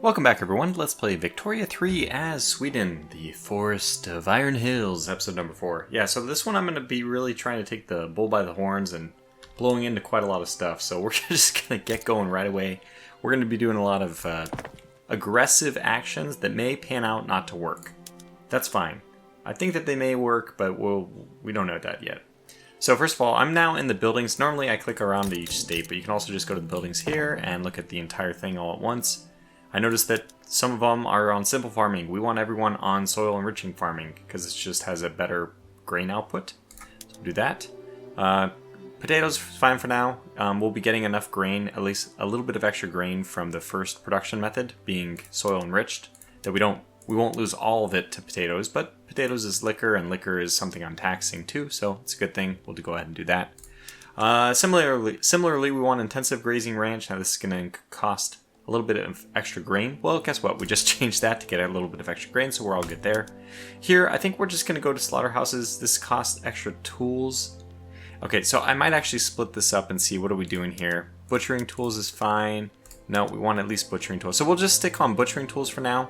Welcome back, everyone. Let's play Victoria 3 as Sweden, the Forest of Iron Hills, episode number 4. Yeah, so this one I'm going to be really trying to take the bull by the horns and blowing into quite a lot of stuff. So we're just going to get going right away. We're going to be doing a lot of aggressive actions that may pan out not to work. That's fine. I think that they may work, but we don't know that yet. So first of all, I'm now in the buildings. Normally I click around to each state, but you can also just go to the buildings here and look at the entire thing all at once. I noticed that some of them are on simple farming. We want everyone on soil enriching farming because it just has a better grain output. So we'll do that. Potatoes fine for now. We'll be getting enough grain, at least a little bit of extra grain from the first production method, being soil enriched, that we won't lose all of it to potatoes, but potatoes is liquor and liquor is something I'm taxing too, so it's a good thing. We'll go ahead and do that. Similarly, we want intensive grazing ranch. Now this is going to cost a little bit of extra grain. Well, guess what? We just changed that to get a little bit of extra grain, so we're all good there. Here, I think we're just going to go to slaughterhouses. This costs extra tools. Okay, so I might actually split this up and see what are we doing here. Butchering tools is fine. No, we want at least butchering tools. So we'll just stick on butchering tools for now.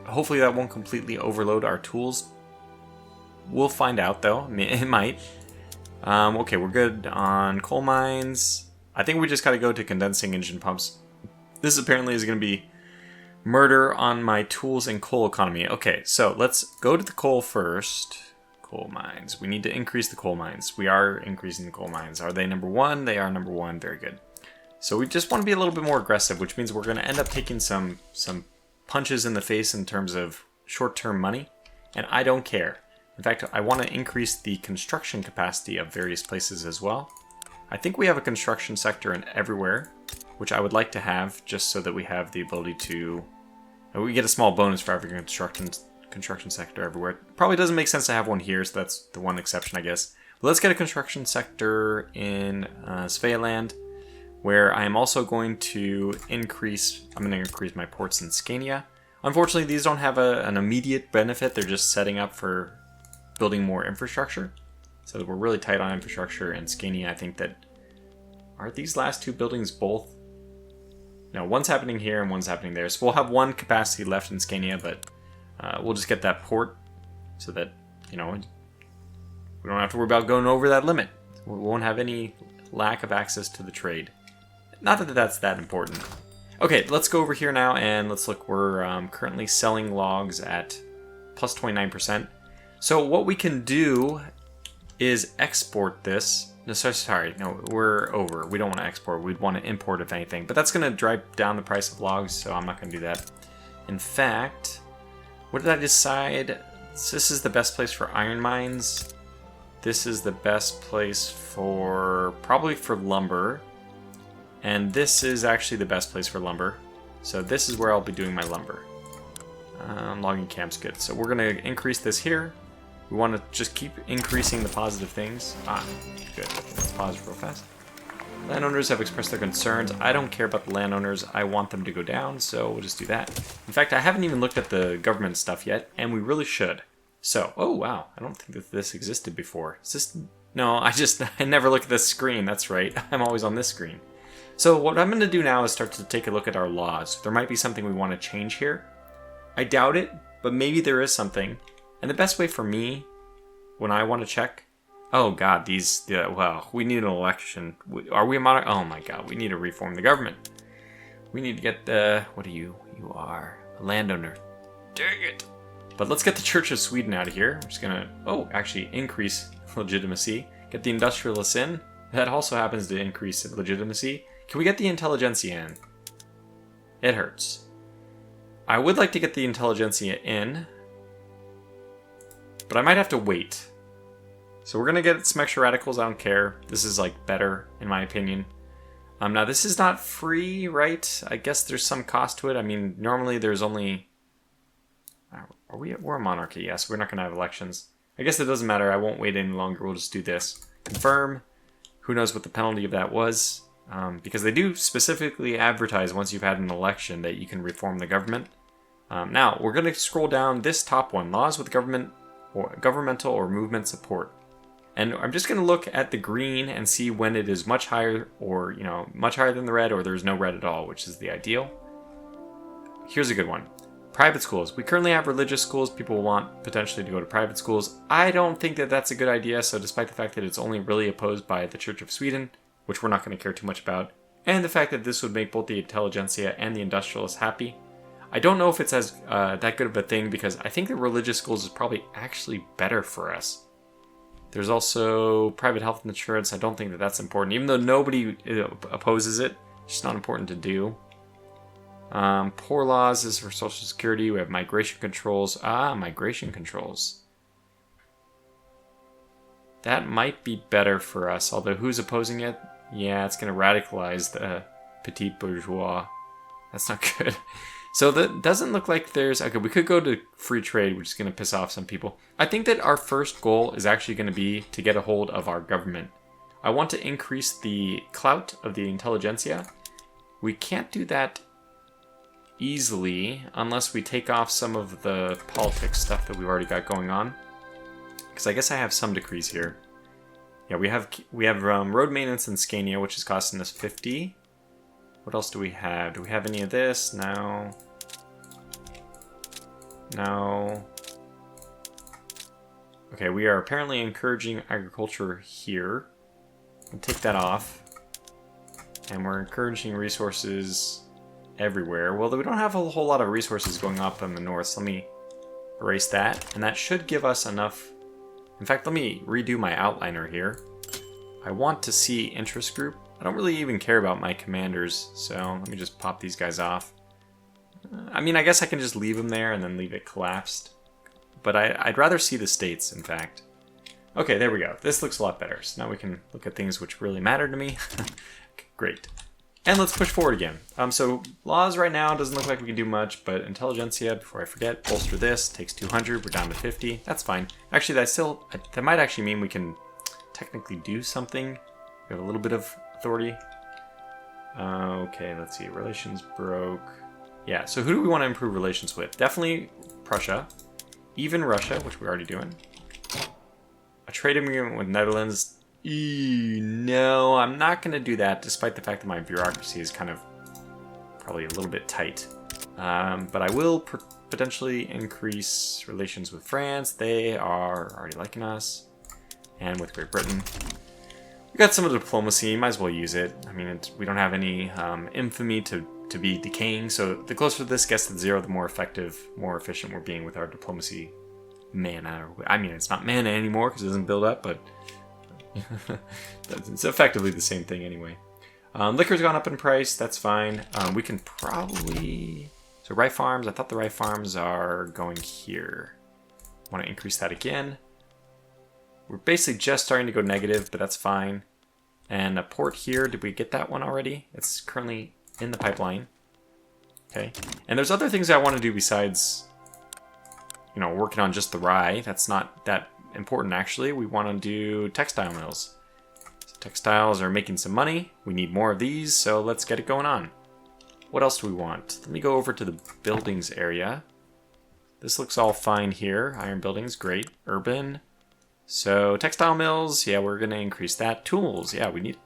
Hopefully that won't completely overload our tools. We'll find out though. It might. Okay, we're good on coal mines. I think we just got to go to condensing engine pumps. This apparently is going to be murder on my tools and coal economy. Okay, so let's go to the coal first. Coal mines. We need to increase the coal mines. We are increasing the coal mines. Are they number one? They are number one. Very good. So we just want to be a little bit more aggressive, which means we're going to end up taking some punches in the face in terms of short-term money, and I don't care. In fact, I want to increase the construction capacity of various places as well. I think we have a construction sector in everywhere, which I would like to have just so that we have the ability to... We get a small bonus for having a construction sector everywhere. Probably doesn't make sense to have one here, so that's the one exception, I guess. But let's get a construction sector in Svealand, where I am also going to increase... I'm going to increase my ports in Scania. Unfortunately, these don't have an immediate benefit. They're just setting up for building more infrastructure. So we're really tight on infrastructure in Scania. I think that... Are these last two buildings both... No, one's happening here and one's happening there. So we'll have one capacity left in Scania, but we'll just get that port so that, we don't have to worry about going over that limit. We won't have any lack of access to the trade. Not that that's that important. Okay, let's go over here now and let's look. We're currently selling logs at plus 29%. So what we can do is export this. No, we're over. We don't want to export. We'd want to import if anything. But that's going to drive down the price of logs, so I'm not going to do that. In fact, what did I decide? This is the best place for iron mines. This is the best place probably for lumber. And this is actually the best place for lumber. So this is where I'll be doing my lumber. Logging camp's good. So we're going to increase this here. We want to just keep increasing the positive things. Good. Let's pause real fast. Landowners have expressed their concerns. I don't care about the landowners. I want them to go down, so we'll just do that. In fact, I haven't even looked at the government stuff yet, and we really should. So, oh wow, I don't think that this existed before. Is this... No, I never look at this screen. That's right. I'm always on this screen. So what I'm going to do now is start to take a look at our laws. There might be something we want to change here. I doubt it, but maybe there is something. And the best way for me, when I want to check... Oh god, well, we need an election. Are we a monarch? Oh my god, we need to reform the government. We need to get the... What are you? You are a landowner. Dang it. But let's get the Church of Sweden out of here. I'm just going to, actually increase legitimacy. Get the industrialists in. That also happens to increase legitimacy. Can we get the intelligentsia in? It hurts. I would like to get the intelligentsia in, but I might have to wait. So we're going to get some extra radicals. I don't care. This is better in my opinion. Now this is not free, right? I guess there's some cost to it. I mean, normally there's only... We're a monarchy, yes. We're not going to have elections. I guess it doesn't matter. I won't wait any longer. We'll just do this. Confirm. Who knows what the penalty of that was? Because they do specifically advertise once you've had an election that you can reform the government. Now, we're going to scroll down this top one. Laws with governmental or movement support. And I'm just going to look at the green and see when it is much higher or, much higher than the red, or there's no red at all, which is the ideal. here's a good one. Private schools. We currently have religious schools. People want potentially to go to private schools. I don't think that that's a good idea. So despite the fact that it's only really opposed by the Church of Sweden, which we're not going to care too much about, and the fact that this would make both the intelligentsia and the industrialists happy, I don't know if it's as that good of a thing, because I think the religious schools is probably actually better for us. There's also private health insurance. I don't think that that's important, even though nobody opposes it. It's just not important to do. Poor laws is for Social Security. We have migration controls. Migration controls. That might be better for us, although who's opposing it? Yeah, it's going to radicalize the petit bourgeois. That's not good. So that doesn't look like there's... Okay, we could go to free trade, which is going to piss off some people. I think that our first goal is actually going to be to get a hold of our government. I want to increase the clout of the intelligentsia. We can't do that easily unless we take off some of the politics stuff that we've already got going on. Because I guess I have some decrees here. Yeah, we have road maintenance in Scania, which is costing us 50. What else do we have? Do we have any of this? No. No. Okay, we are apparently encouraging agriculture here. We'll take that off. And we're encouraging resources everywhere. Well, we don't have a whole lot of resources going up in the north, so let me erase that. And that should give us enough. In fact, let me redo my outliner here. I want to see interest group. I don't really even care about my commanders, so let me just pop these guys off. I mean, I guess I can just leave them there and then leave it collapsed. But I'd rather see the states, in fact. Okay, there we go. This looks a lot better. So now we can look at things which really matter to me. Great. And let's push forward again. So laws right now doesn't look like we can do much, but intelligentsia, before I forget, bolster this, takes 200, we're down to 50. That's fine. Actually, that might actually mean we can technically do something. We have a little bit of authority. Okay, let's see. Relations broke. Yeah, so who do we want to improve relations with? Definitely Prussia. Even Russia, which we're already doing. A trade agreement with Netherlands. No, I'm not going to do that, despite the fact that my bureaucracy is kind of probably a little bit tight. But I will potentially increase relations with France. They are already liking us. And with Great Britain. We got some of the diplomacy, might as well use it. I mean, we don't have any infamy to be decaying, so the closer this gets to 0, the more effective, more efficient we're being with our diplomacy mana. I mean, it's not mana anymore because it doesn't build up, but it's effectively the same thing anyway. Liquor's gone up in price, that's fine. We can probably... So rye farms, I thought the rye farms are going here. Want to increase that again. We're basically just starting to go negative, but that's fine. And a port here, did we get that one already? It's currently in the pipeline. Okay. And there's other things I want to do besides, you know, working on just the rye. That's not that important, actually. We want to do textile mills. So textiles are making some money. We need more of these, so let's get it going on. What else do we want? Let me go over to the buildings area. This looks all fine here. Iron buildings, great. Urban. So textile mills, yeah, we're going to increase that. Tools, yeah, we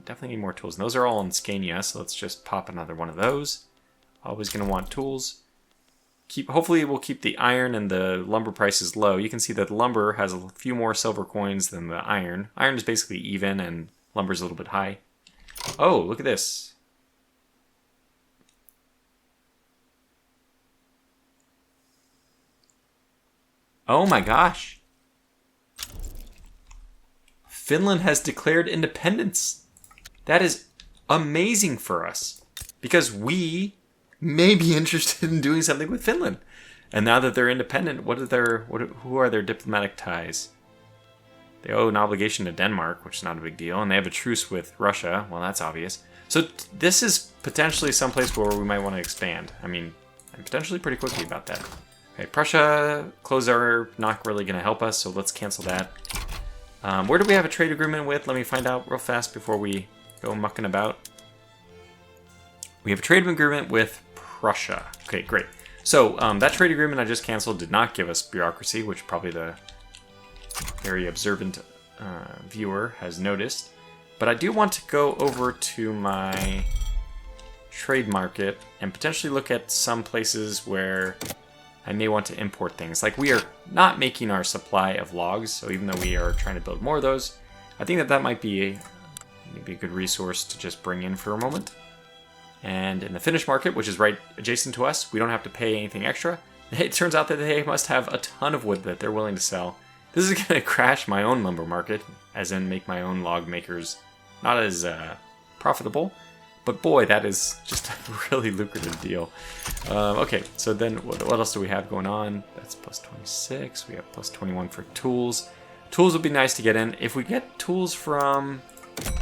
definitely need more tools. And those are all in Scania, so let's just pop another one of those. Always going to want tools. Hopefully we'll keep the iron and the lumber prices low. You can see that lumber has a few more silver coins than the iron. Iron is basically even and lumber is a little bit high. Oh, look at this. Oh my gosh. Finland has declared independence. That is amazing for us because we may be interested in doing something with Finland. And now that they're independent, who are their diplomatic ties? They owe an obligation to Denmark, which is not a big deal, and they have a truce with Russia. Well, that's obvious. So this is potentially someplace where we might want to expand. I mean, potentially pretty quickly about that. Okay, Prussia, clothes are not really going to help us, so let's cancel that. Where do we have a trade agreement with? Let me find out real fast before we go mucking about. We have a trade agreement with Prussia. Okay, great. So that trade agreement I just canceled did not give us bureaucracy, which probably the very observant viewer has noticed. But I do want to go over to my trade market and potentially look at some places where I may want to import things. Like, we are not making our supply of logs, so even though we are trying to build more of those, I think that that might be maybe a good resource to just bring in for a moment. And in the Finnish market, which is right adjacent to us, we don't have to pay anything extra. It turns out that they must have a ton of wood that they're willing to sell. This is going to crash my own lumber market, as in make my own log makers not as profitable. But boy, that is just a really lucrative deal. Okay, so then what else do we have going on? That's plus 26. We have plus 21 for tools. Tools would be nice to get in. If we get tools from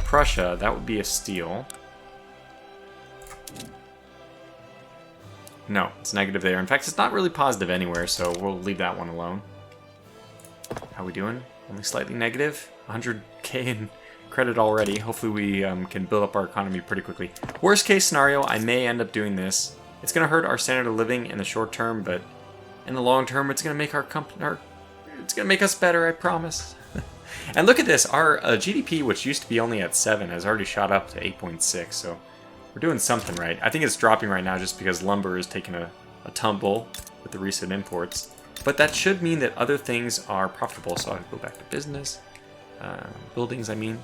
Prussia, that would be a steal. No, it's negative there. In fact, it's not really positive anywhere, so we'll leave that one alone. How we doing? Only slightly negative. 100k in credit already. Hopefully we can build up our economy pretty quickly. Worst case scenario, I may end up doing this. It's going to hurt our standard of living in the short term, but in the long term, it's going to make our company, it's going to make us better, I promise. And look at this. Our GDP, which used to be only at 7, has already shot up to 8.6, so we're doing something right. I think it's dropping right now just because lumber is taking a tumble with the recent imports. But that should mean that other things are profitable. So I'll go back to business. Buildings, I mean.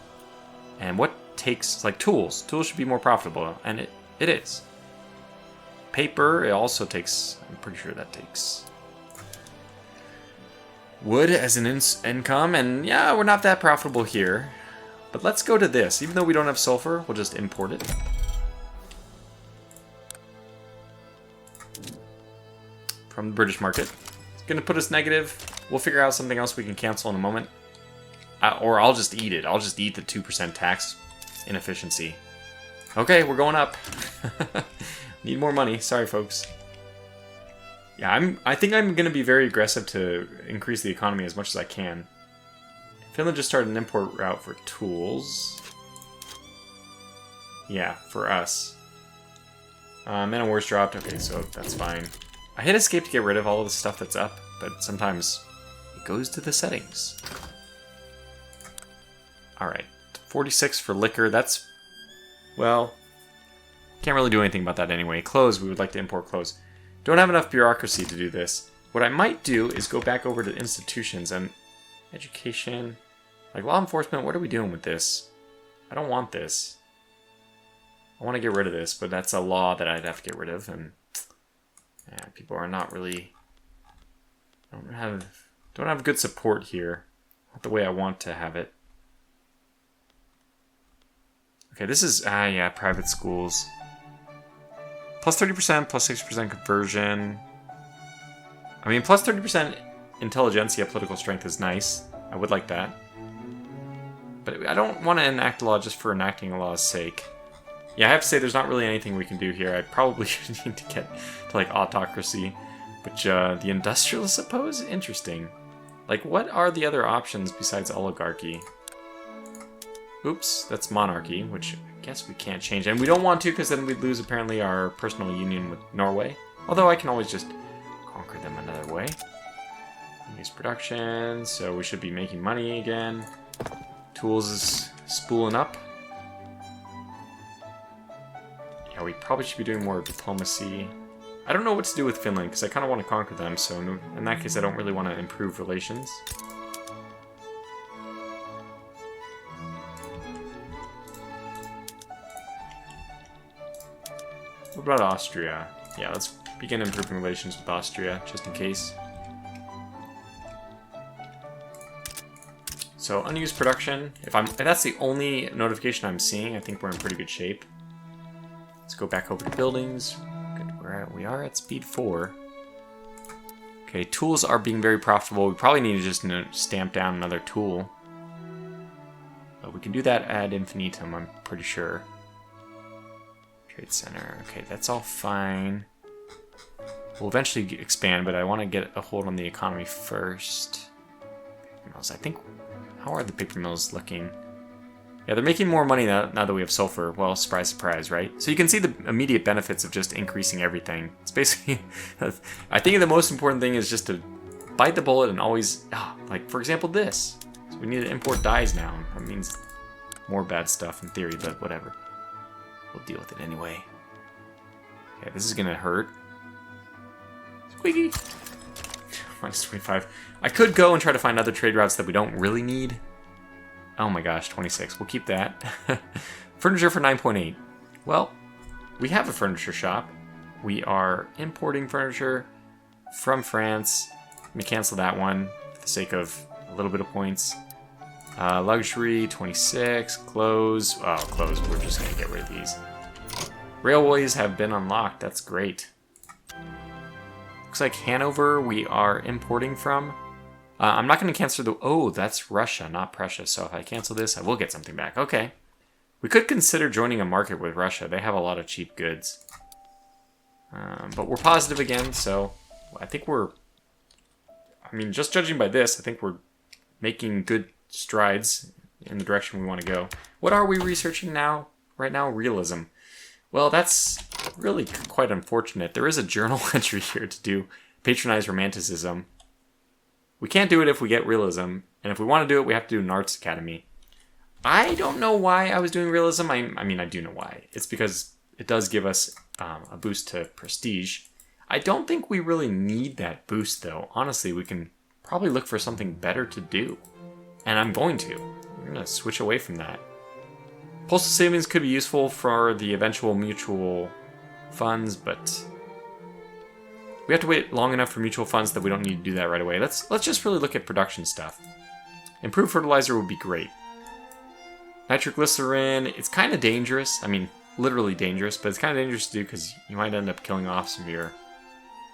And what takes, like tools. Tools should be more profitable, and it is. Paper, it also takes, I'm pretty sure that takes wood as an income. And yeah, we're not that profitable here. But let's go to this. Even though we don't have sulfur, we'll just import it. From the British market. It's going to put us negative. We'll figure out something else we can cancel in a moment. Or I'll just eat it. I'll just eat the 2% tax inefficiency. Okay, we're going up. Need more money. Sorry, folks. Yeah, I think I'm going to be very aggressive to increase the economy as much as I can. Finland just started an import route for tools. Yeah, for us. Man of War's dropped. Okay, so that's fine. I hit escape to get rid of all of the stuff that's up, but sometimes it goes to the settings. Alright, 46 for liquor. That's, well, can't really do anything about that anyway. Clothes, we would like to import clothes. Don't have enough bureaucracy to do this. What I might do is go back over to institutions and education. Like law enforcement, what are we doing with this? I don't want this. I want to get rid of this, but that's a law that I'd have to get rid of, and yeah, people are not really don't have good support here. Not the way I want to have it. Okay, this is yeah, private schools. Plus 30%, plus 6% conversion. I mean, plus 30% intelligentsia political strength is nice. I would like that. But I don't want to enact a law just for enacting a law's sake. Yeah, I have to say there's not really anything we can do here. I probably need to get to, like, autocracy. Which, the industrialists oppose? Interesting. Like, what are the other options besides oligarchy? Oops, that's monarchy, which I guess we can't change. And we don't want to, because then we'd lose, apparently, our personal union with Norway. Although I can always just conquer them another way. Use production, so we should be making money again. Tools is spooling up. Yeah, we probably should be doing more diplomacy. I don't know what to do with Finland, because I kind of want to conquer them, so in that case I don't really want to improve relations. What about Austria? Yeah, let's begin improving relations with Austria, just in case. So, unused production. If that's the only notification I'm seeing, I think we're in pretty good shape. Let's go back over to buildings. Good, we are at speed 4. Okay, tools are being very profitable. We probably need to just stamp down another tool. But we can do that ad infinitum, I'm pretty sure. Trade center. Okay, that's all fine. We'll eventually expand, but I want to get a hold on the economy first. I think... How are the paper mills looking? Yeah, they're making more money now that we have sulfur. Well, surprise, surprise, right? So you can see the immediate benefits of just increasing everything. It's basically... I think the most important thing is just to bite the bullet and always... like, for example, this. So we need to import dyes now. That means more bad stuff in theory, but whatever. We'll deal with it anyway. Okay, this is gonna hurt. Squeaky! Minus 25. I could go and try to find other trade routes that we don't really need. Oh my gosh, 26. We'll keep that. Furniture for 9.8. Well, we have a furniture shop. We are importing furniture from France. Let me cancel that one for the sake of a little bit of points. Luxury, 26. Clothes. Oh, clothes. We're just going to get rid of these. Railways have been unlocked. That's great. Looks like Hanover we are importing from. I'm not going to cancel the... Oh, that's Russia, not Prussia. So if I cancel this, I will get something back. Okay. We could consider joining a market with Russia. They have a lot of cheap goods. But we're positive again, so I think we're... I mean, just judging by this, I think we're making good strides in the direction we want to go. What are we researching now? Right now, realism. Well, that's really quite unfortunate. There is a journal entry here to do patronize romanticism. We can't do it if we get realism, and if we want to do it, we have to do an arts academy. I don't know why I was doing realism. I mean, I do know why. It's because it does give us a boost to prestige. I don't think we really need that boost, though. Honestly, we can probably look for something better to do. And I'm going to. I'm going to switch away from that. Postal savings could be useful for the eventual mutual funds, but we have to wait long enough for mutual funds that we don't need to do that right away. Let's just really look at production stuff. Improved fertilizer would be great. Nitroglycerin, it's kind of dangerous. I mean, literally dangerous, but it's kind of dangerous to do because you might end up killing off some of your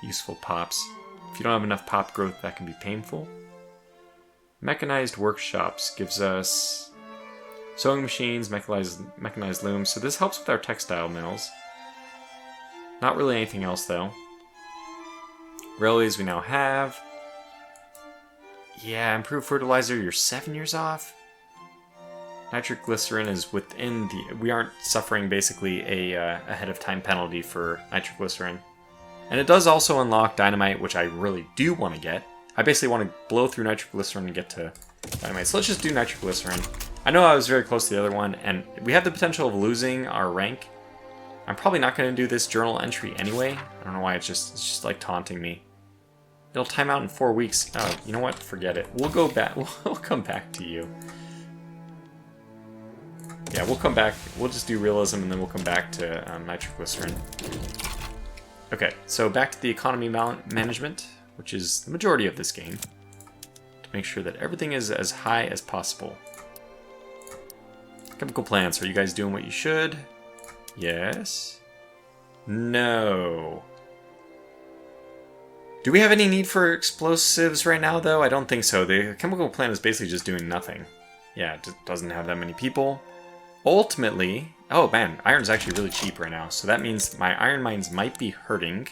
useful pops. If you don't have enough pop growth, that can be painful. Mechanized workshops gives us sewing machines, mechanized looms, so this helps with our textile mills. Not really anything else, though. Railways we now have. Yeah, improved fertilizer, you're 7 years off. Nitroglycerin is within the... We aren't suffering, basically, a ahead of time penalty for nitroglycerin. And it does also unlock dynamite, which I really do want to get. I basically want to blow through nitroglycerin and get to dynamite. So let's just do nitroglycerin. I know I was very close to the other one, and we have the potential of losing our rank. I'm probably not going to do this journal entry anyway. I don't know why, it's just like taunting me. It'll time out in 4 weeks. Oh, you know what? Forget it. We'll go back. We'll come back to you. Yeah, we'll come back. We'll just do realism, and then we'll come back to nitroglycerin. Okay, so back to the economy management, which is the majority of this game, to make sure that everything is as high as possible. Chemical plants, are you guys doing what you should? Yes. No. Do we have any need for explosives right now, though? I don't think so. The chemical plant is basically just doing nothing. Yeah, it doesn't have that many people. Ultimately... Oh, man, iron's actually really cheap right now, so that means my iron mines might be hurting.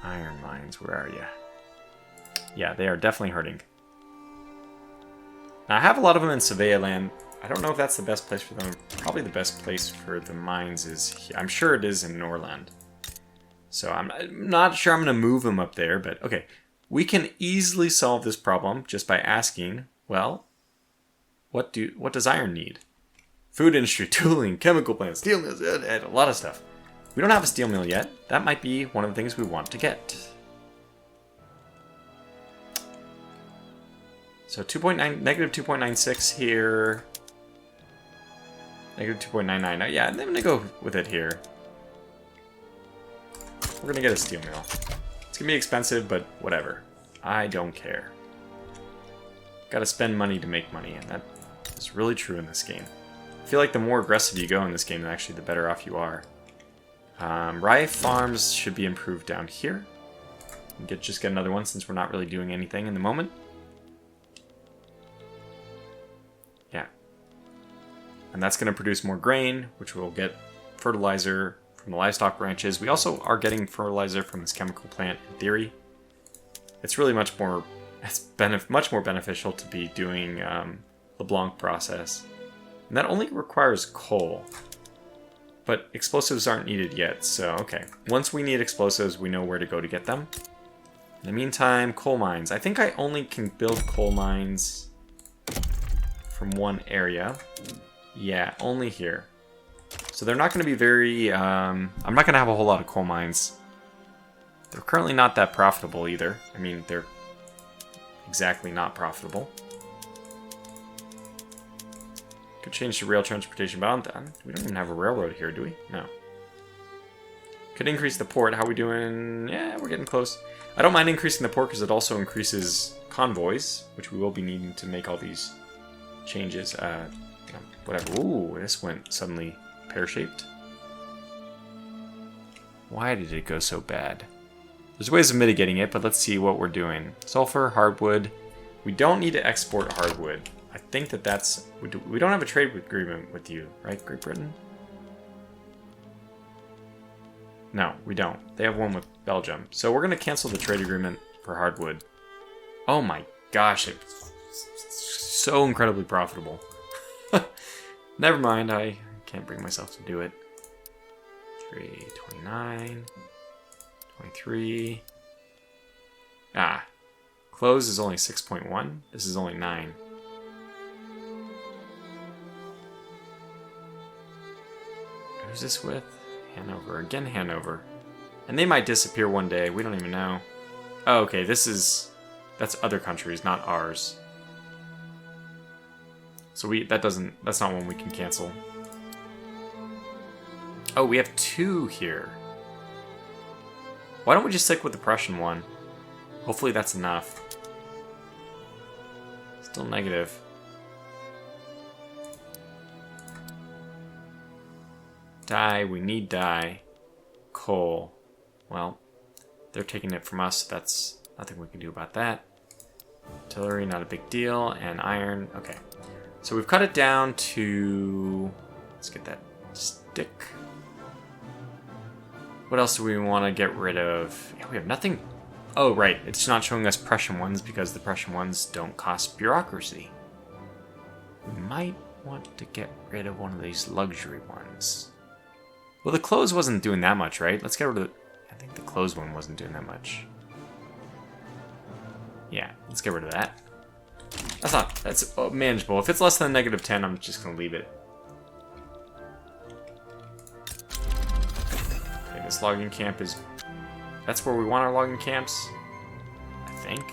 Iron mines, where are you? Yeah, they are definitely hurting. Now, I have a lot of them in Sevilla land. I don't know if that's the best place for them. Probably the best place for the mines is here. I'm sure it is in Norland. So I'm not sure I'm going to move them up there, but okay. We can easily solve this problem just by asking, well, what does iron need? Food industry, tooling, chemical plants, steel mills, a lot of stuff. We don't have a steel mill yet. That might be one of the things we want to get. So negative 2.96 here. Negative 2.99. Yeah, I'm going to go with it here. We're going to get a steel mill. It's going to be expensive, but whatever. I don't care. Got to spend money to make money, and that is really true in this game. I feel like the more aggressive you go in this game, actually, the better off you are. Rye farms should be improved down here. Just get another one since we're not really doing anything in the moment. Yeah. And that's going to produce more grain, which will get fertilizer from the livestock ranches. We also are getting fertilizer from this chemical plant, in theory. It's really much more beneficial to be doing LeBlanc process. And that only requires coal. But explosives aren't needed yet, so okay. Once we need explosives, we know where to go to get them. In the meantime, coal mines. I think I only can build coal mines from one area. Yeah, only here. So they're not going to be very... I'm not going to have a whole lot of coal mines. They're currently not that profitable either. I mean, they're exactly not profitable. Could change to rail transportation, but we don't even have a railroad here, do we? No. Could increase the port. How are we doing? Yeah, we're getting close. I don't mind increasing the port because it also increases convoys, which we will be needing to make all these changes. Whatever. Ooh, this went suddenly pear-shaped. Why did it go so bad? There's ways of mitigating it, but let's see what we're doing. Sulfur, hardwood. We don't need to export hardwood. I think that's... We don't have a trade agreement with you, right, Great Britain? No, we don't. They have one with Belgium. So we're going to cancel the trade agreement for hardwood. Oh my gosh, it's so incredibly profitable. Never mind, I can't bring myself to do it. 329, 23. Close is only 6.1. This is only 9. Who's this with? Hanover. Again, Hanover. And they might disappear one day. We don't even know. Oh, okay. That's other countries, not ours. So that's not one we can cancel. Oh, we have 2 here. Why don't we just stick with the Prussian one? Hopefully that's enough. Still negative. Dye, we need dye. Coal. Well, they're taking it from us, so that's nothing we can do about that. Artillery, not a big deal. And iron, okay. So we've cut it down to... Let's get that stick. What else do we want to get rid of? Yeah, we have nothing... Oh, right. It's not showing us Prussian ones because the Prussian ones don't cost bureaucracy. We might want to get rid of one of these luxury ones. Well, the clothes wasn't doing that much, right? Let's get rid of... I think the clothes one wasn't doing that much. Yeah, let's get rid of that. That's manageable. If it's less than -10, I'm just going to leave it. Okay, this logging camp is... That's where we want our logging camps, I think.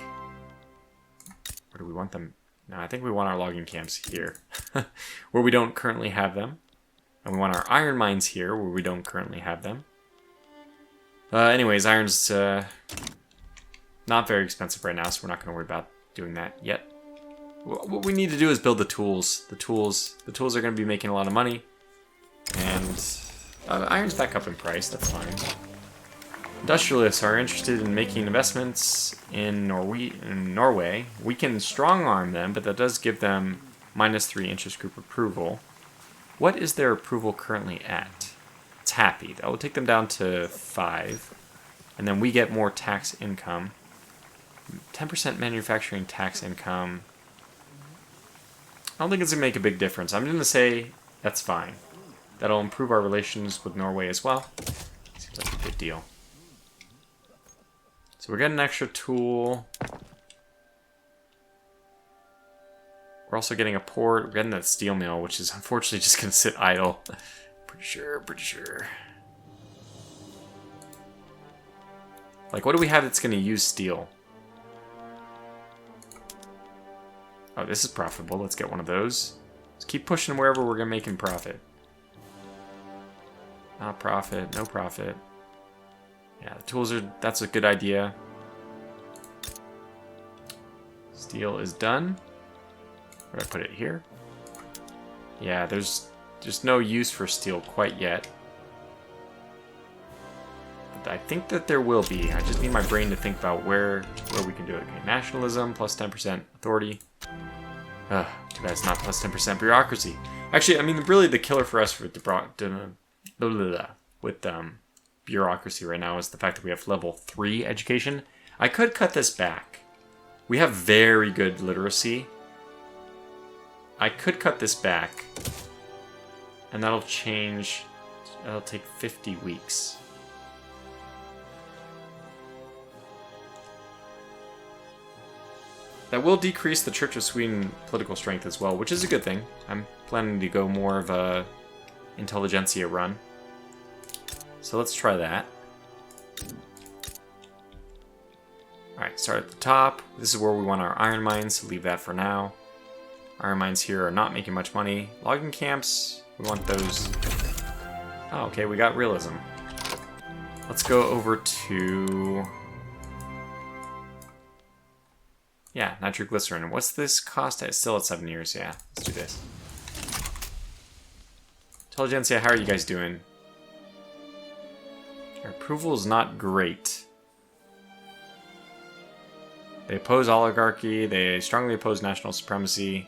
Where do we want them? No, I think we want our logging camps here, where we don't currently have them. And we want our iron mines here, where we don't currently have them. Anyways, iron's not very expensive right now, so we're not going to worry about doing that yet. What we need to do is build the tools. The tools are going to be making a lot of money. And iron's back up in price, that's fine. Industrialists are interested in making investments in Norway. We can strong-arm them, but that does give them -3 interest group approval. What is their approval currently at? It's happy. That will take them down to 5. And then we get more tax income. 10% manufacturing tax income. I don't think it's going to make a big difference. I'm going to say that's fine. That'll improve our relations with Norway as well. Seems like a good deal. So we're getting an extra tool. We're also getting a port. We're getting that steel mill, which is unfortunately just going to sit idle. Pretty sure. Like, what do we have that's going to use steel? Oh, this is profitable. Let's get one of those. Let's keep pushing wherever we're making profit. Not profit, no profit. Yeah, the tools are... That's a good idea. Steel is done. Where do I put it? Here? Yeah, there's just no use for steel quite yet. But I think that there will be. I just need my brain to think about where we can do it. Okay, nationalism, plus 10% authority. Too bad it's not plus 10% bureaucracy. Actually, I mean, really the killer for us with bureaucracy right now is the fact that we have level 3 education. I could cut this back. We have very good literacy. I could cut this back. And that'll change... That'll take 50 weeks. That will decrease the Church of Sweden political strength as well, which is a good thing. I'm planning to go more of a intelligentsia run. So let's try that. Alright, start at the top. This is where we want our iron mines, so leave that for now. Iron mines here are not making much money. Logging camps, we want those. Oh, okay, we got realism. Let's go over to... yeah, nitroglycerin. What's this cost? It's still at 7 years, yeah. Let's do this. Intelligentsia, how are you guys doing? Our approval is not great. They oppose oligarchy. They strongly oppose national supremacy.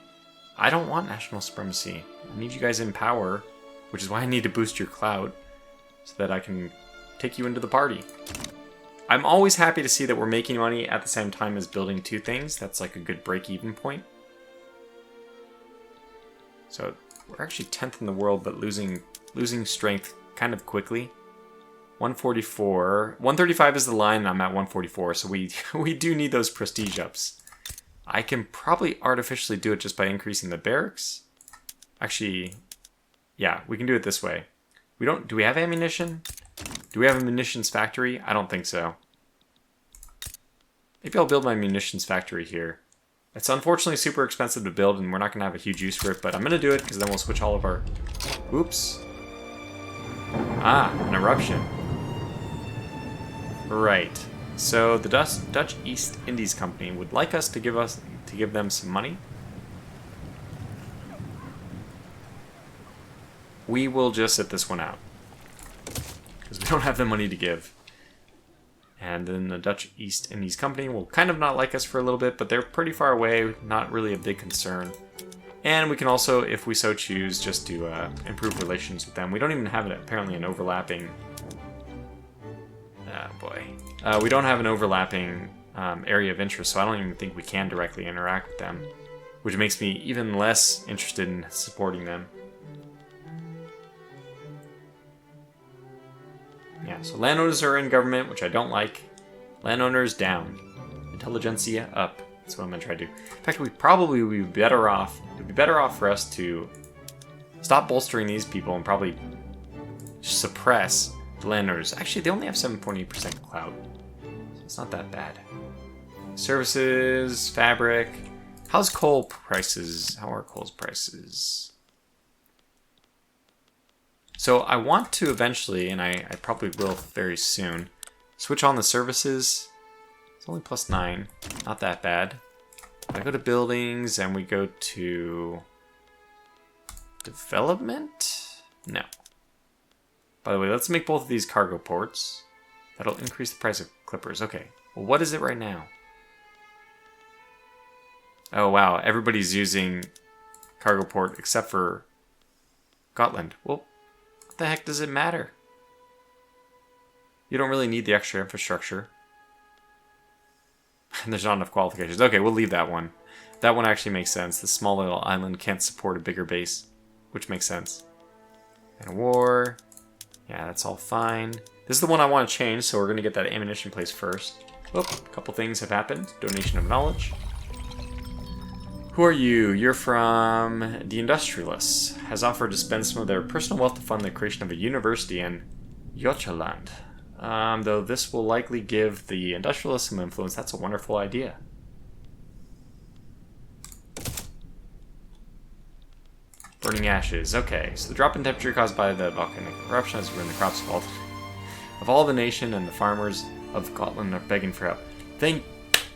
I don't want national supremacy. I need you guys in power, which is why I need to boost your clout so that I can take you into the party. I'm always happy to see that we're making money at the same time as building two things. That's like a good break-even point. So we're actually 10th in the world, but losing strength kind of quickly. 144. 135 is the line, and I'm at 144, so we do need those prestige ups. I can probably artificially do it just by increasing the barracks. Actually, yeah, we can do it this way. Do we have ammunition? Do we have a munitions factory? I don't think so. Maybe I'll build my munitions factory here. It's unfortunately super expensive to build, and we're not going to have a huge use for it, but I'm going to do it because then we'll switch all of our... oops. Ah, an eruption. Right. So the Dutch East Indies Company would like us to give them some money. We will just sit this one out because we don't have the money to give. And then the Dutch East Indies Company will kind of not like us for a little bit, but they're pretty far away, not really a big concern. And we can also, if we so choose, just do improve relations with them. We don't even have apparently an overlapping... oh boy. We don't have an overlapping area of interest, so I don't even think we can directly interact with them, which makes me even less interested in supporting them. Yeah, so landowners are in government, which I don't like. Landowners down. Intelligentsia up. That's what I'm going to try to do. In fact, we probably would be better off. It would be better off for us to stop bolstering these people and probably suppress the landowners. Actually, they only have 7.8% clout. So it's not that bad. Services, fabric. How's coal prices? How are coal's prices? So I want to eventually, and I probably will very soon, switch on the services. It's only +9. Not that bad. I go to buildings and we go to development? No. By the way, let's make both of these cargo ports. That'll increase the price of clippers. Okay. Well, what is it right now? Oh, wow. Everybody's using cargo port except for Gotland. Well, what the heck does it matter? You don't really need the extra infrastructure. And there's not enough qualifications. Okay, we'll leave that one. That one actually makes sense. The small little island can't support a bigger base, which makes sense. And war. Yeah, that's all fine. This is the one I want to change, so we're going to get that ammunition place first. Oop, a couple things have happened. Donation of knowledge. Who are you? You're from the Industrialists. Has offered to spend some of their personal wealth to fund the creation of a university in Jocheland. Though this will likely give the Industrialists some influence. That's a wonderful idea. Burning ashes. Okay, so the drop in temperature caused by the volcanic eruption has ruined the crops of all the nation, and the farmers of Scotland are begging for help. Thank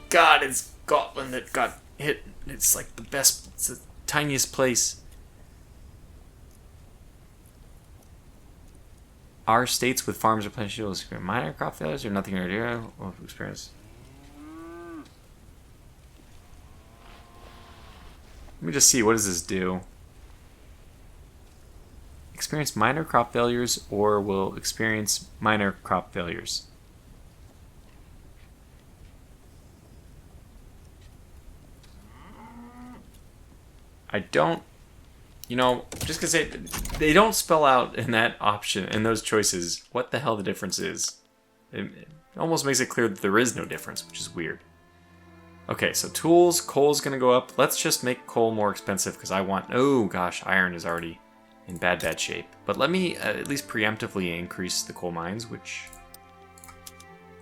God it's Scotland that got hit. It's like the best, it's the tiniest place. Our states with farms or plenty will experience minor crop failures or nothing to do or experience. Let me just see, what does this do? Experience minor crop failures or will experience minor crop failures. I don't, just because they don't spell out in that option, in those choices, what the hell the difference is. It almost makes it clear that there is no difference, which is weird. Okay, so tools, coal's going to go up. Let's just make coal more expensive because I want, oh gosh, iron is already in bad shape. But let me at least preemptively increase the coal mines, which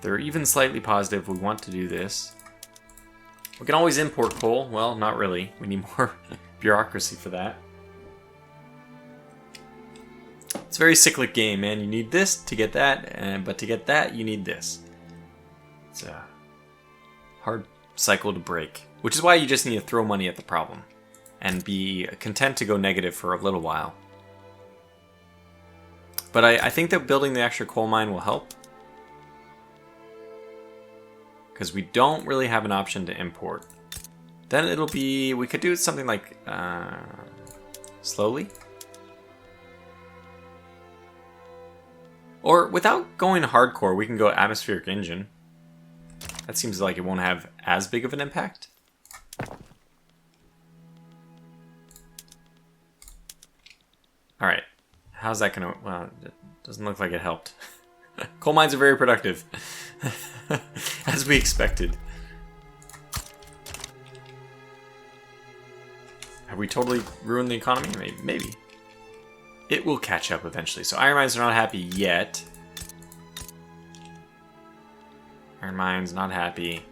they're even slightly positive. We want to do this. We can always import coal. Well, not really. We need more bureaucracy for that. It's a very cyclic game, man. You need this to get that, but to get that, you need this. It's a hard cycle to break, which is why you just need to throw money at the problem and be content to go negative for a little while. But I think that building the extra coal mine will help, because we don't really have an option to import. Then it'll be, we could do something like slowly. Or without going hardcore, we can go atmospheric engine. That seems like it won't have as big of an impact. Alright, how's that gonna, well, it doesn't look like it helped. Coal mines are very productive, as we expected. Have we totally ruined the economy? Maybe. It will catch up eventually. So iron mines are not happy yet. Iron mines not happy.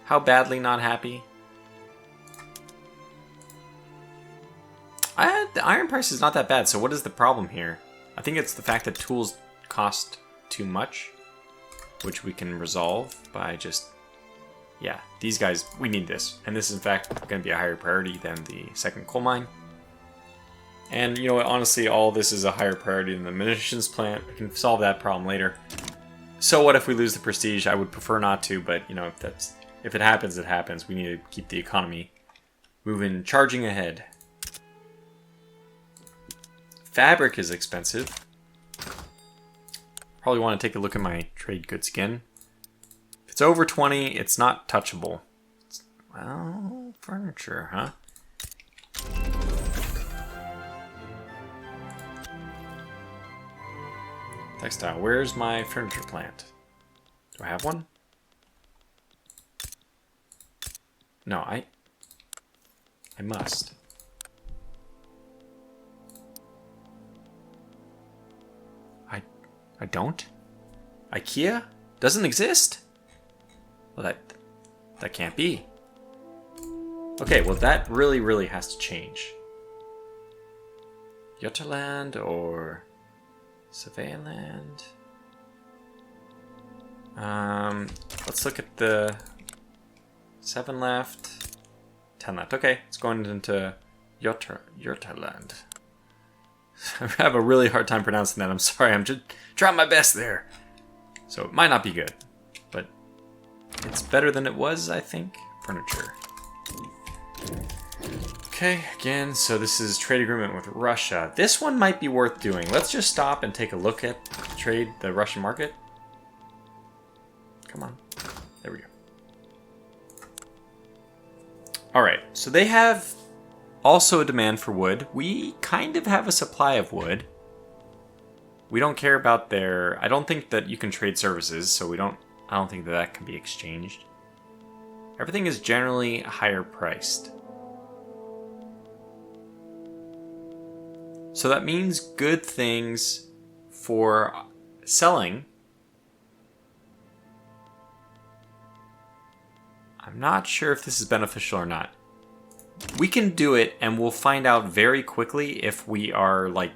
How badly not happy? The iron price is not that bad, so what is the problem here? I think it's the fact that tools cost too much, which we can resolve by just, yeah, these guys, we need this. And this is in fact going to be a higher priority than the second coal mine. And you know what, honestly, all this is a higher priority than the munitions plant. We can solve that problem later. So what if we lose the prestige? I would prefer not to, but you know, if it happens, it happens. We need to keep the economy moving, charging ahead. Fabric is expensive. Probably want to take a look at my trade goods again. If it's over 20, it's not touchable. Well, furniture, huh? Textile. Where's my furniture plant? Do I have one? No, I must. I don't? IKEA? Doesn't exist? Well, that can't be. Okay, well that really has to change. Jutterland or Surveilland? Let's look at the 7 left, 10 left. Okay, it's going into Jutterland. I have a really hard time pronouncing that. I'm sorry. I'm just trying my best there. So it might not be good, but it's better than it was, I think. Furniture. Okay, again, so this is trade agreement with Russia. This one might be worth doing. Let's just stop and take a look at the Russian market. Come on. There we go. All right, so they have also a demand for wood. We kind of have a supply of wood. We don't care about their... I don't think that you can trade services, so I don't think that can be exchanged. Everything is generally higher priced. So that means good things for selling. I'm not sure if this is beneficial or not. We can do it, and we'll find out very quickly if we are, like,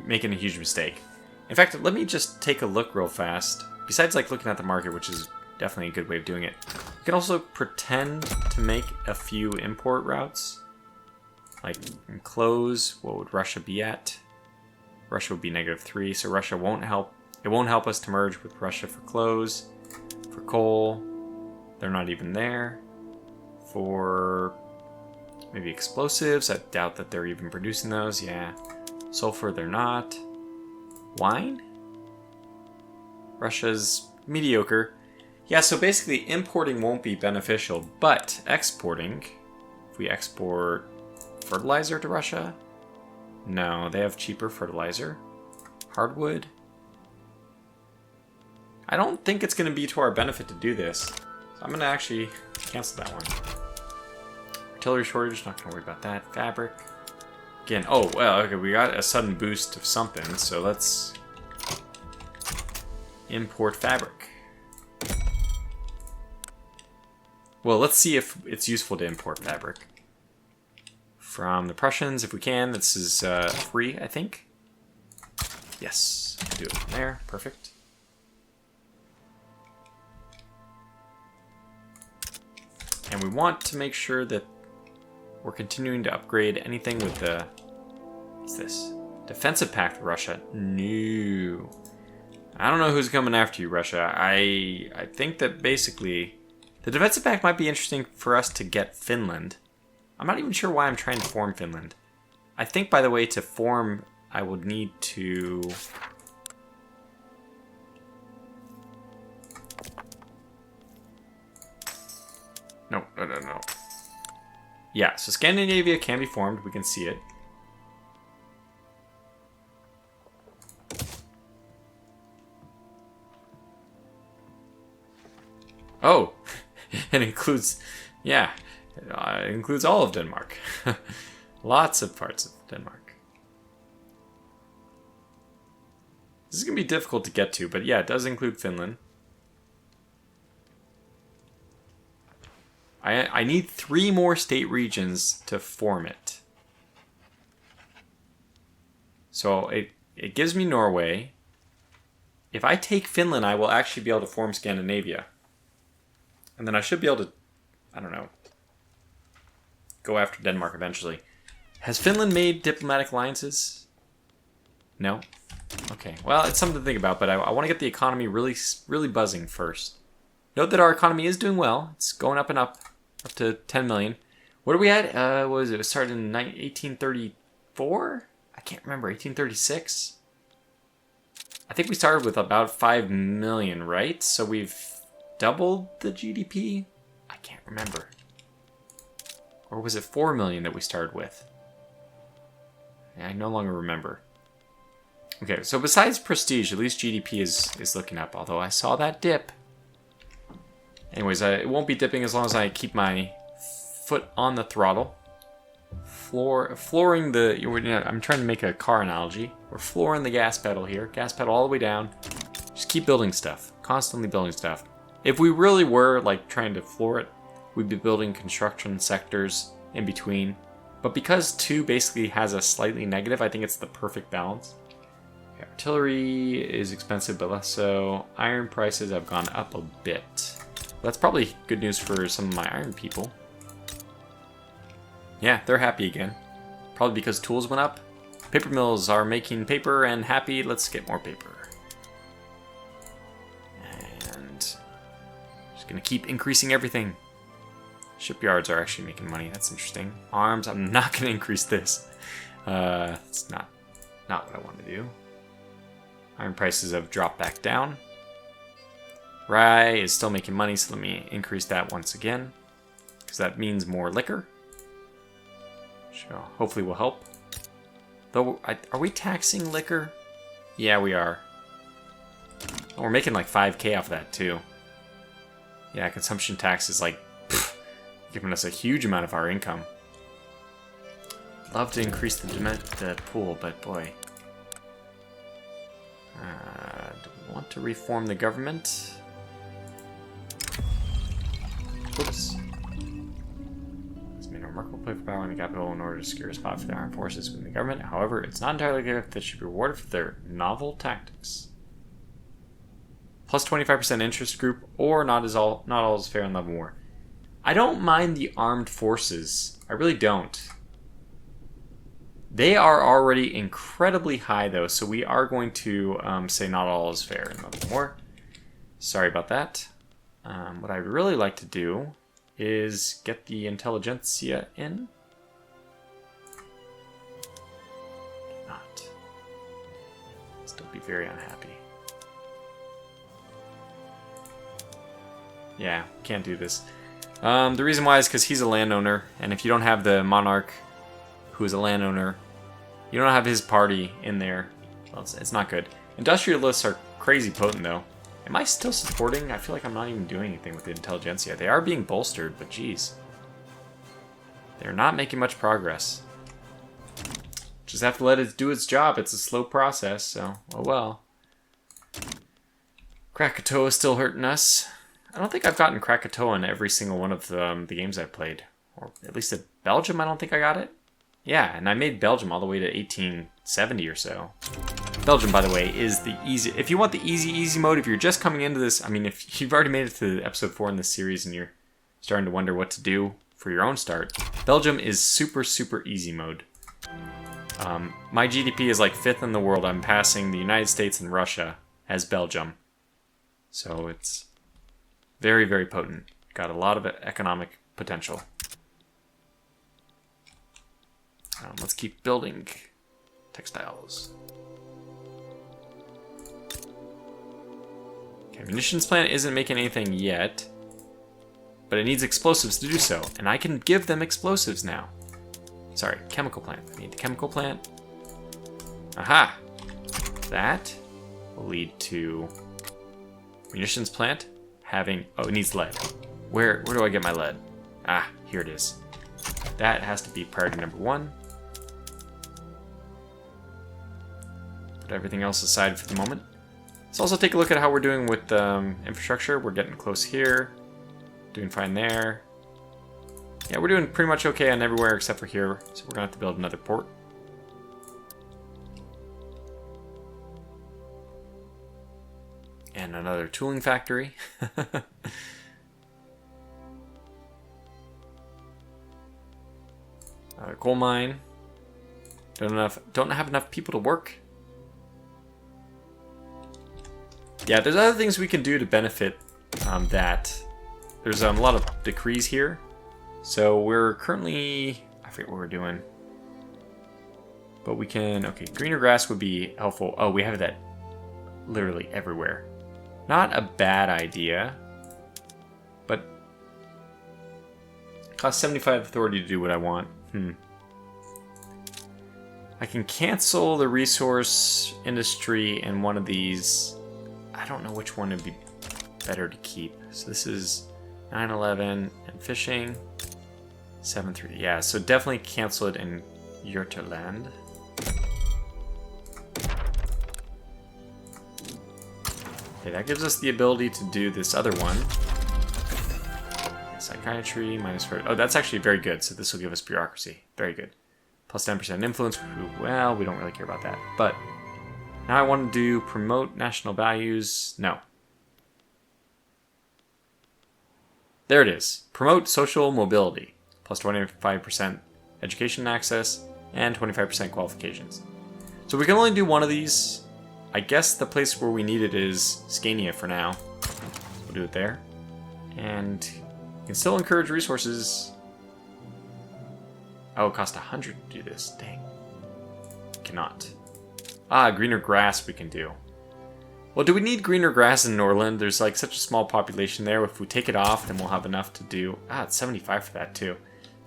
making a huge mistake. In fact, let me just take a look real fast. Besides, like, looking at the market, which is definitely a good way of doing it, we can also pretend to make a few import routes. Like, in clothes, what would Russia be at? Russia would be -3, so Russia won't help. It won't help us to merge with Russia for clothes. For coal, they're not even there. For maybe explosives, I doubt that they're even producing those, yeah. Sulfur, they're not. Wine? Russia's mediocre. Yeah, so basically importing won't be beneficial, but exporting, if we export fertilizer to Russia? No, they have cheaper fertilizer. Hardwood? I don't think it's going to be to our benefit to do this. So I'm going to actually cancel that one. Artillery shortage, not going to worry about that. Fabric. Again, oh, well, okay, we got a sudden boost of something, so let's import fabric. Well, let's see if it's useful to import fabric. From the Prussians, if we can. This is free, I think. Yes, do it from there. Perfect. And we want to make sure that we're continuing to upgrade anything with the... What's this? Defensive pact with Russia. No. I don't know who's coming after you, Russia. I think that basically... The defensive pact might be interesting for us to get Finland. I'm not even sure why I'm trying to form Finland. I think, by the way, to form, I would need to... No. Yeah, so Scandinavia can be formed. We can see it. Oh, it includes, yeah, it includes all of Denmark. Lots of parts of Denmark. This is going to be difficult to get to, but yeah, it does include Finland. I need 3 more state regions to form it. So it gives me Norway. If I take Finland, I will actually be able to form Scandinavia. And then I should be able to, I don't know, go after Denmark eventually. Has Finland made diplomatic alliances? No? Okay, well, it's something to think about, but I want to get the economy really, really buzzing first. Note that our economy is doing well. It's going up and up to 10 million. What are we at? What was it? It started in 1834? I can't remember. 1836? I think we started with about 5 million, right? So we've doubled the GDP? I can't remember. Or was it 4 million that we started with? I no longer remember. Okay, so besides prestige, at least GDP is looking up, although I saw that dip. Anyways, it won't be dipping as long as I keep my foot on the throttle. Flooring the... I'm trying to make a car analogy. We're flooring the gas pedal here. Gas pedal all the way down. Just keep building stuff. Constantly building stuff. If we really were like trying to floor it, we'd be building construction sectors in between. But because 2 basically has a slightly negative, I think it's the perfect balance. Okay, artillery is expensive, but less so. Iron prices have gone up a bit. That's probably good news for some of my iron people. Yeah, they're happy again. Probably because tools went up. Paper mills are making paper and happy. Let's get more paper. Gonna keep increasing everything. Shipyards are actually making money. That's interesting. Arms, I'm not gonna increase this. It's not what I want to do. Iron prices have dropped back down. Rye is still making money, so let me increase that once again, because that means more liquor. So hopefully will help. Though, are we taxing liquor? Yeah, we are. Oh, we're making like 5K off of that too. Yeah, consumption tax is like giving us a huge amount of our income. Love to increase the pool, but boy. Do we want to reform the government? Oops. It's made a remarkable play for power in the capital in order to secure a spot for the armed forces within the government. However, it's not entirely clear if they should be rewarded for their novel tactics. Plus 25% interest group, or not all is fair in love and war. I don't mind the armed forces. I really don't. They are already incredibly high, though, so we are going to say not all is fair in love and war. Sorry about that. What I'd really like to do is get the intelligentsia in. Not. Still be very unhappy. Yeah, can't do this. The reason why is because he's a landowner, and if you don't have the monarch who is a landowner, you don't have his party in there. Well, it's not good. Industrialists are crazy potent, though. Am I still supporting? I feel like I'm not even doing anything with the intelligentsia. They are being bolstered, but geez. They're not making much progress. Just have to let it do its job. It's a slow process, so oh well. Krakatoa is still hurting us. I don't think I've gotten Krakatoa in every single one of the games I've played. Or at least at Belgium, I don't think I got it. Yeah, and I made Belgium all the way to 1870 or so. Belgium, by the way, is the easy... If you want the easy mode, if you're just coming into this... I mean, if you've already made it to episode 4 in this series and you're starting to wonder what to do for your own start, Belgium is super easy mode. My GDP is like 5th in the world. I'm passing the United States and Russia as Belgium. So it's very potent. Got a lot of economic potential. Let's keep building textiles. Okay, munitions plant isn't making anything yet, but it needs explosives to do so, and I can give them explosives now. Sorry, chemical plant. I need the chemical plant. Aha! That will lead to munitions plant having... Oh, it needs lead. Where do I get my lead? Ah, here it is. That has to be priority number 1. Put everything else aside for the moment. Let's also take a look at how we're doing with infrastructure. We're getting close here. Doing fine there. Yeah, we're doing pretty much okay on everywhere except for here. So we're going to have to build another port. And another tooling factory. Another coal mine. Don't have enough people to work. Yeah, there's other things we can do to benefit that. There's a lot of decrees here. So we're currently... I forget what we're doing. But we can... Okay, greener grass would be helpful. Oh, we have that literally everywhere. Not a bad idea. But... It costs 75 authority to do what I want. I can cancel the resource industry in one of these... I don't know which one would be better to keep. So this is 911 and fishing. 7-3. Yeah, so definitely cancel it in Yurterland. Okay, that gives us the ability to do this other one. Psychiatry, -4. Oh, that's actually very good. So this will give us bureaucracy. Very good. Plus 10% influence. Well, we don't really care about that. But now I want to do promote national values. No. There it is. Promote social mobility. Plus 25% education access and 25% qualifications. So we can only do one of these. I guess the place where we need it is Scania for now. We'll do it there. And you can still encourage resources. Oh, it costs 100 to do this. Dang. Cannot. Ah, greener grass we can do. Well, do we need greener grass in Norland? There's like such a small population there. If we take it off, then we'll have enough to do... Ah, it's 75 for that too.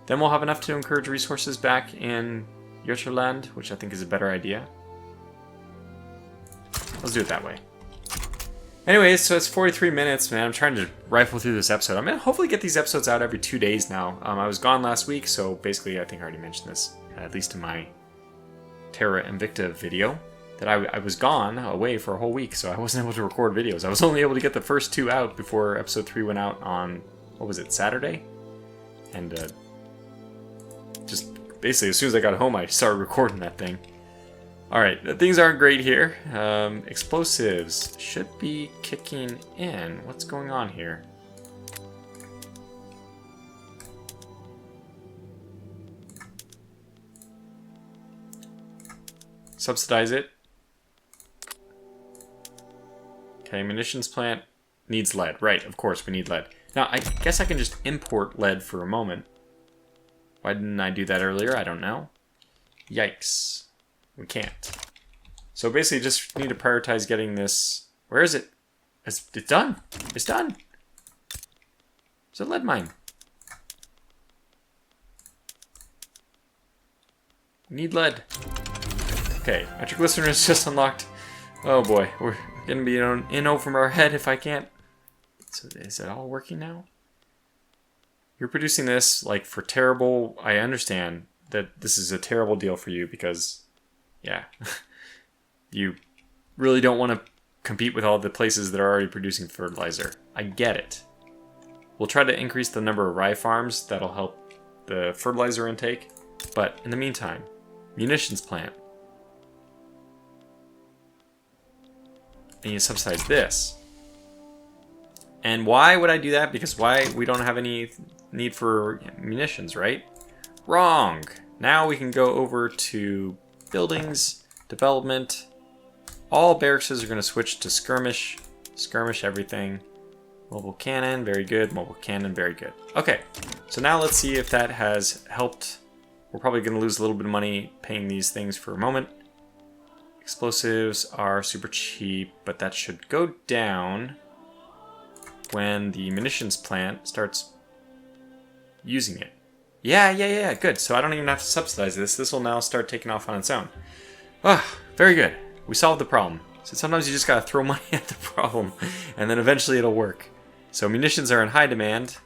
Then we'll have enough to encourage resources back in Yurterland, which I think is a better idea. Let's do it that way. Anyways, so it's 43 minutes, man. I'm trying to rifle through this episode. I'm going to hopefully get these episodes out every 2 days now. I was gone last week, so basically I think I already mentioned this, at least in my Terra Invicta video, that I was gone away for a whole week, so I wasn't able to record videos. I was only able to get the first 2 out before episode 3 went out on, what was it, Saturday? And just basically as soon as I got home, I started recording that thing. Alright, things aren't great here. Explosives should be kicking in. What's going on here? Subsidize it. Okay, munitions plant needs lead. Right, of course we need lead. Now, I guess I can just import lead for a moment. Why didn't I do that earlier? I don't know. Yikes. We can't. So basically just need to prioritize getting this... Where is it? It's done. It's done. It's a lead mine. We need lead. Okay, nitroglycerin is just unlocked. Oh boy, we're gonna be in over our head if I can't... So is it all working now? You're producing this like for terrible... I understand that this is a terrible deal for you because yeah. You really don't want to compete with all the places that are already producing fertilizer. I get it. We'll try to increase the number of rye farms. That'll help the fertilizer intake. But in the meantime, munitions plant. And you subsidize this. And why would I do that? Because why? We don't have any need for munitions, right? Wrong. Now we can go over to buildings, development. All barracks are going to switch to skirmish. Skirmish everything. Mobile cannon, very good. Mobile cannon, very good. Okay, so now let's see if that has helped. We're probably going to lose a little bit of money paying these things for a moment. Explosives are super cheap, but that should go down when the munitions plant starts using it. Yeah, good. So I don't even have to subsidize this. This will now start taking off on its own. Ah, very good. We solved the problem. So sometimes you just gotta throw money at the problem, and then eventually it'll work. So munitions are in high demand,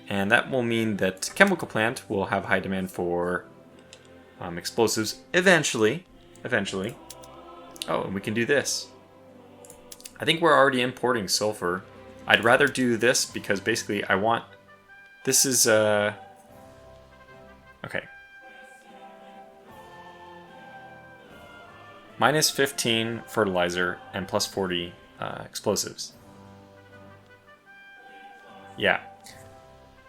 and that will mean that chemical plant will have high demand for explosives eventually. Oh, and we can do this. I think we're already importing sulfur. I'd rather do this because basically I want... This is... Okay. Minus 15 fertilizer and plus 40 explosives. Yeah.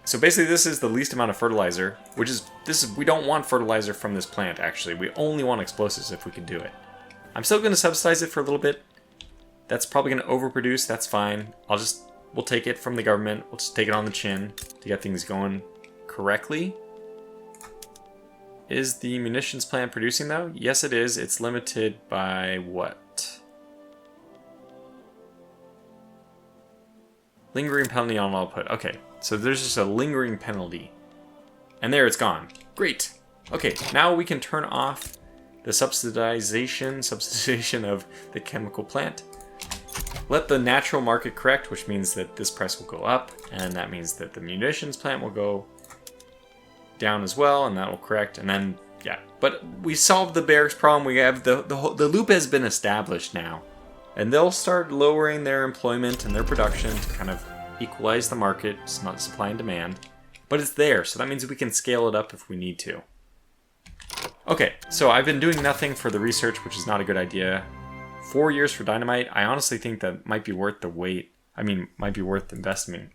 So basically this is the least amount of fertilizer, which is... we don't want fertilizer from this plant, actually. We only want explosives if we can do it. I'm still going to subsidize it for a little bit. That's probably going to overproduce. That's fine. We'll take it from the government. We'll just take it on the chin to get things going correctly. Is the munitions plant producing, though? Yes, it is. It's limited by what? Lingering penalty on output. Okay, so there's just a lingering penalty. And there it's gone. Great. Okay, now we can turn off the subsidization of the chemical plant. Let the natural market correct, which means that this price will go up, and that means that the munitions plant will go down as well, and that will correct, and then, yeah. But we solved the barracks problem. We have the loop has been established now, and they'll start lowering their employment and their production to kind of equalize the market, supply and demand. But it's there, so that means we can scale it up if we need to. Okay, so I've been doing nothing for the research, which is not a good idea. 4 years for dynamite. I honestly think that might be worth the wait. I mean, might be worth investing.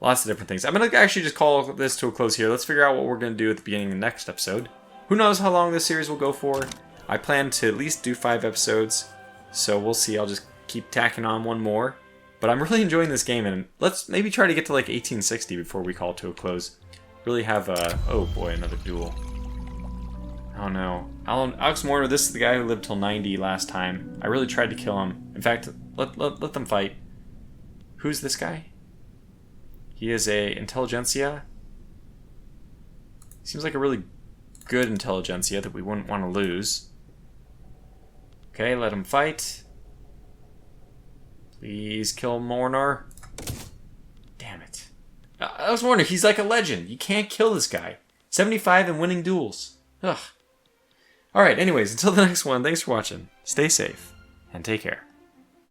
Lots of different things. I'm going to actually just call this to a close here. Let's figure out what we're going to do at the beginning of the next episode. Who knows how long this series will go for? I plan to at least do 5 episodes, so we'll see. I'll just keep tacking on one more. But I'm really enjoying this game, and let's maybe try to get to like 1860 before we call it to a close. Really have a... Oh boy, another duel. Oh no. Alex Mortimer, this is the guy who lived till 90 last time. I really tried to kill him. In fact, let them fight. Who's this guy? He is a intelligentsia. Seems like a really good intelligentsia that we wouldn't want to lose. Okay, let him fight. Please kill Mornar. Damn it. I was wondering, he's like a legend. You can't kill this guy. 75 and winning duels. Ugh. Alright, anyways, until the next one, thanks for watching. Stay safe, and take care.